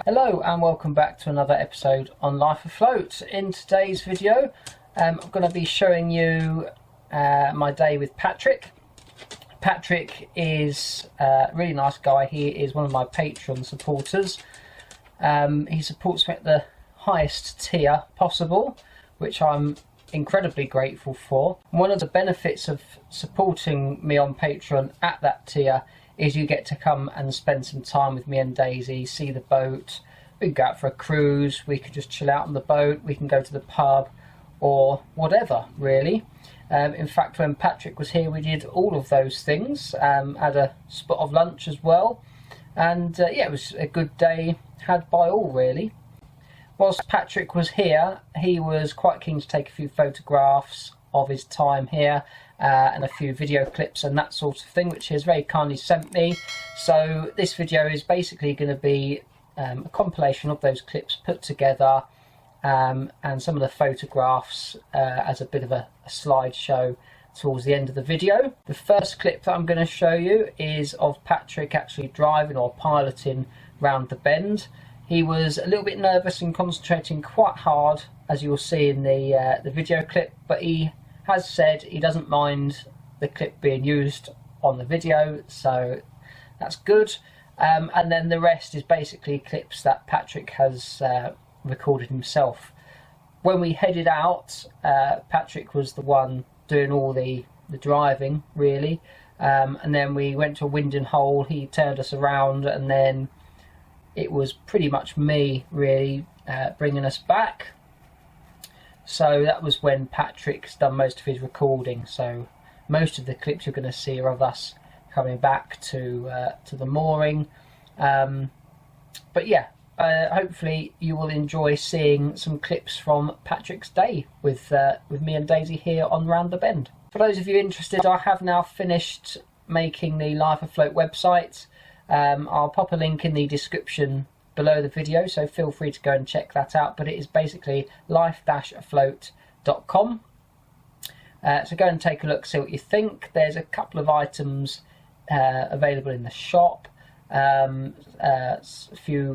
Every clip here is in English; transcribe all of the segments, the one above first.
Hello and welcome back to another episode on Life Afloat. In today's video I'm going to be showing you my day with Patrick. Patrick is a really nice guy. He is one of my Patreon supporters. He supports me at the highest tier possible, which I'm incredibly grateful for. One of the benefits of supporting me on Patreon at that tier is you get to come and spend some time with me and Daisy, see the boat. We can go out for a cruise, we can just chill out on the boat, we can go to the pub or whatever really. In fact, when Patrick was here we did all of those things, had a spot of lunch as well, and yeah, it was a good day had by all really. Whilst Patrick was here, he was quite keen to take a few photographs of his time here and a few video clips and that sort of thing, which he has very kindly sent me. So this video is basically going to be a compilation of those clips put together, and some of the photographs as a bit of a slideshow towards the end of the video. The first clip that I'm going to show you is of Patrick actually driving or piloting round the bend. He was a little bit nervous and concentrating quite hard, as you will see in the video clip, but he has said he doesn't mind the clip being used on the video, so that's good. And then the rest is basically clips that Patrick has recorded himself. When we headed out, Patrick was the one doing all the driving really, and then we went to a winding hole, he turned us around, and then it was pretty much me really bringing us back. So that was when Patrick's done most of his recording, so most of the clips you're going to see are of us coming back to the mooring. But yeah, hopefully you will enjoy seeing some clips from Patrick's day with me and Daisy here on Round the Bend. For those of you interested, I have now finished making the Life Afloat website. I'll pop a link in the description below the video, so feel free to go and check that out, but it is basically life-afloat.com. So go and take a look, see what you think. There's a couple of items available in the shop, a few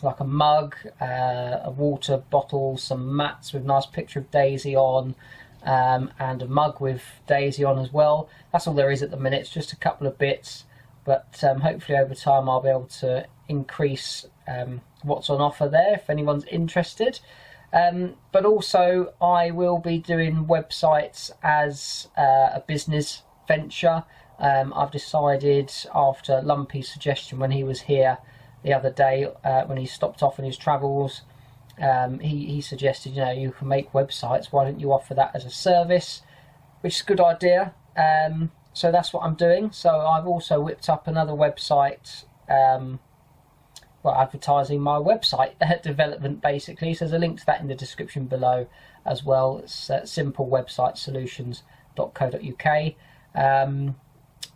like a mug, a water bottle, some mats with a nice picture of Daisy on, and a mug with Daisy on as well. That's all there is at the minute. It's just a couple of bits, but hopefully over time I'll be able to increase what's on offer there if anyone's interested. But also I will be doing websites as a business venture. I've decided, after Lumpy's suggestion when he was here the other day, when he stopped off in his travels, he suggested, you know, you can make websites, why don't you offer that as a service, which is a good idea. So that's what I'm doing. So I've also whipped up another website, well, advertising my website development basically. So there's a link to that in the description below as well. It's simpleWebsiteSolutions.co.uk.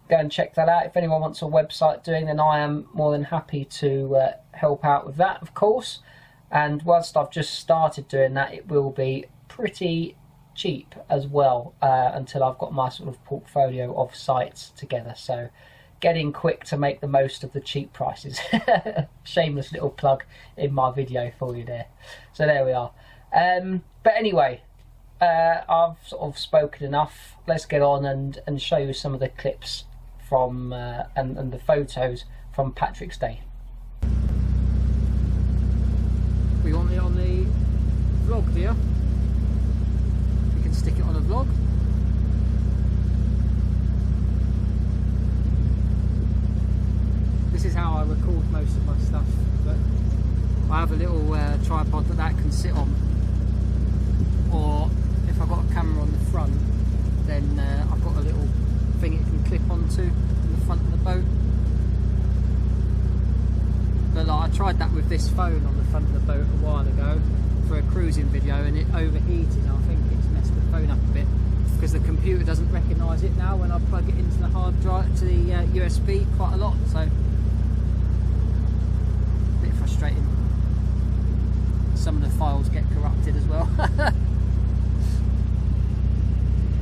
Go and check that out. If anyone wants a website doing, then I am more than happy to help out with that, of course. And whilst I've just started doing that, it will be pretty cheap as well, until I've got my sort of portfolio of sites together. So getting quick to make the most of the cheap prices. Shameless little plug in my video for you there. So there we are. But anyway, I've sort of spoken enough. Let's get on and show you some of the clips from and the photos from Patrick's day. We want it on the vlog here. We can stick it on a vlog. This is how I record most of my stuff, but I have a little tripod that can sit on, or if I've got a camera on the front, then I've got a little thing it can clip onto in the front of the boat. But like, I tried that with this phone on the front of the boat a while ago for a cruising video, and it overheated. I think it's messed the phone up a bit because the computer doesn't recognise it now when I plug it into the hard drive, to the USB quite a lot. So frustrating. Some of the files get corrupted as well.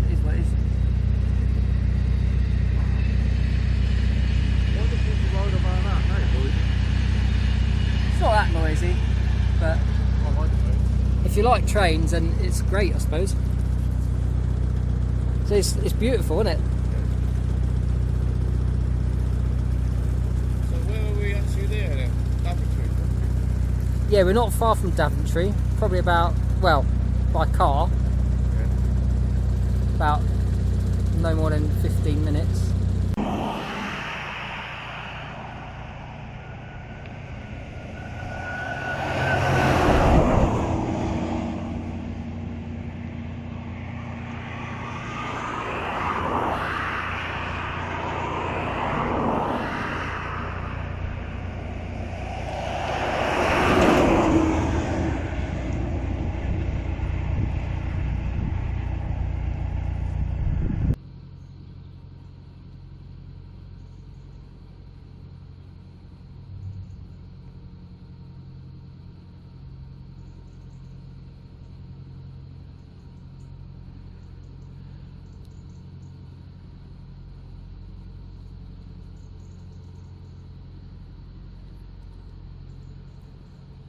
It is what it is. It's not that like trains, and it's great, I suppose. So it's beautiful, isn't it? So where are we actually there then? Daventry? Yeah, we're not far from Daventry. Probably about, well, by car, about no more than 15 minutes.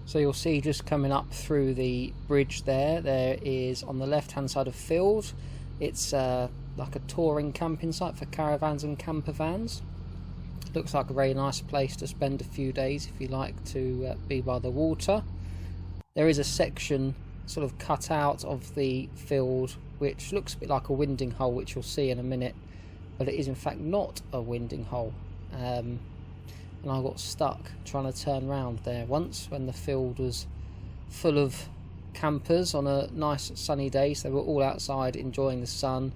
So you'll see just coming up through the bridge there is on the left hand side of field, it's like a touring camping site for caravans and camper vans. Looks like a very nice place to spend a few days if you like to be by the water. There is a section sort of cut out of the field which looks a bit like a winding hole, which you'll see in a minute, but it is in fact not a winding hole. And I got stuck trying to turn round there once when the field was full of campers on a nice sunny day, so they were all outside enjoying the sun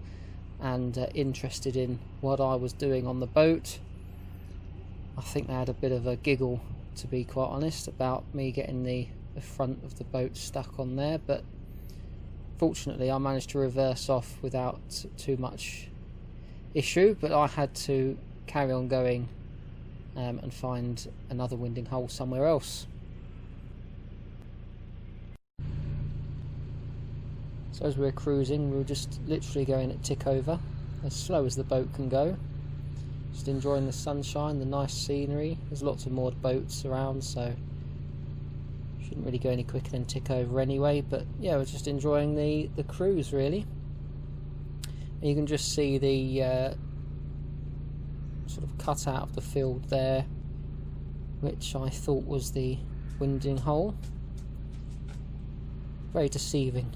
and interested in what I was doing on the boat. I think they had a bit of a giggle, to be quite honest, about me getting the front of the boat stuck on there, but fortunately I managed to reverse off without too much issue, but I had to carry on going and find another winding hole somewhere else. So as we were cruising, we were just literally going at tick over, as slow as the boat can go, just enjoying the sunshine, the nice scenery. There's lots of moored boats around, so shouldn't really go any quicker than tick over anyway, but yeah, we're just enjoying the cruise really. And you can just see the sort of cut out of the field there, which I thought was the winding hole. Very deceiving.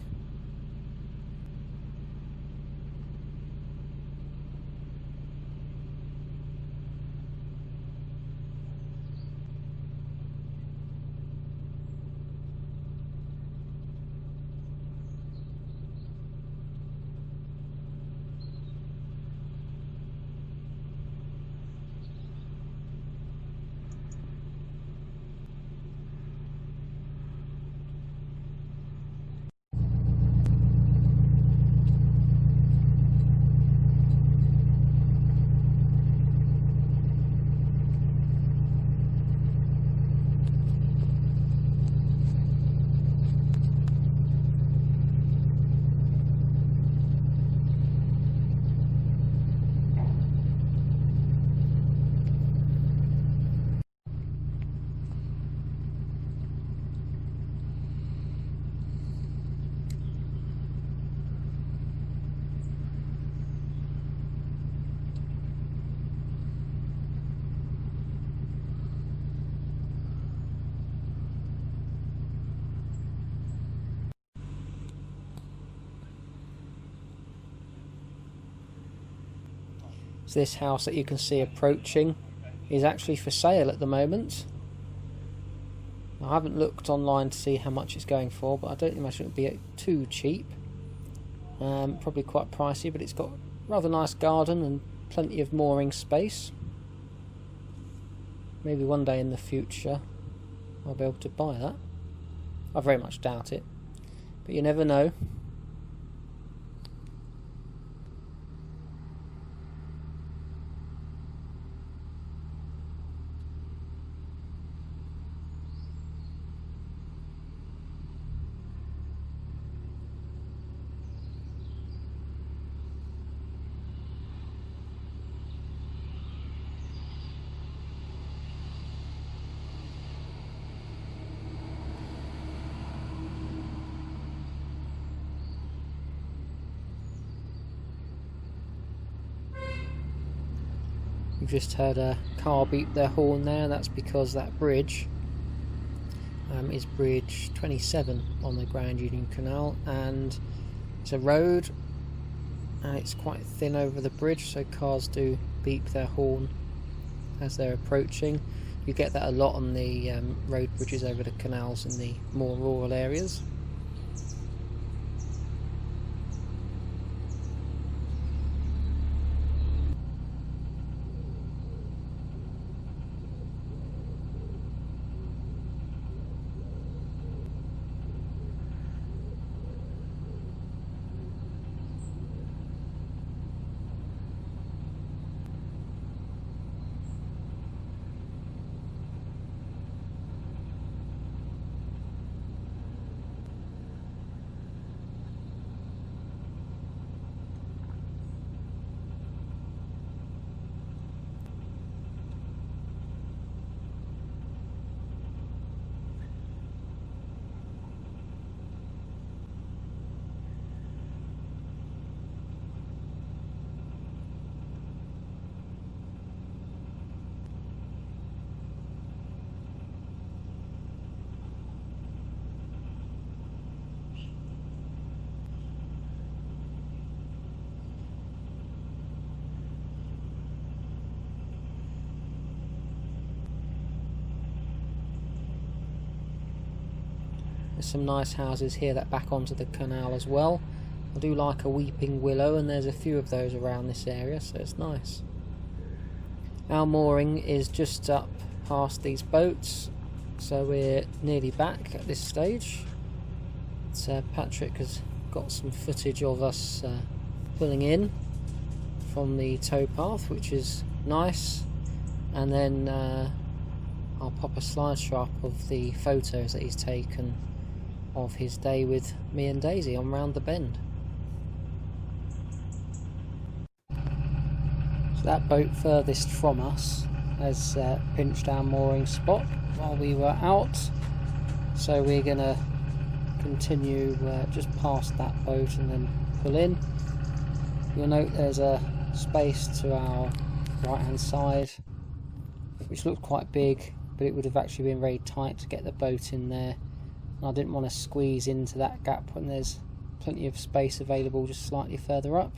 So this house that you can see approaching is actually for sale at the moment. I haven't looked online to see how much it's going for, but I don't imagine it would be too cheap. Probably quite pricey, but it's got a rather nice garden and plenty of mooring space. Maybe one day in the future I'll be able to buy that. I very much doubt it, but you never know. You've just heard a car beep their horn there. That's because that bridge is bridge 27 on the Grand Union Canal, and it's a road and it's quite thin over the bridge, so cars do beep their horn as they're approaching. You get that a lot on the road bridges over the canals in the more rural areas. There's some nice houses here that back onto the canal as well. I do like a weeping willow, and there's a few of those around this area, so it's nice. Our mooring is just up past these boats, so we're nearly back at this stage. Patrick has got some footage of us pulling in from the towpath, which is nice, and then I'll pop a slideshow up of the photos that he's taken of his day with me and Daisy on Round the Bend. So that boat furthest from us has pinched our mooring spot while we were out, so we're going to continue just past that boat and then pull in. You'll note there's a space to our right hand side which looked quite big, but it would have actually been very tight to get the boat in there. I didn't want to squeeze into that gap when there's plenty of space available just slightly further up.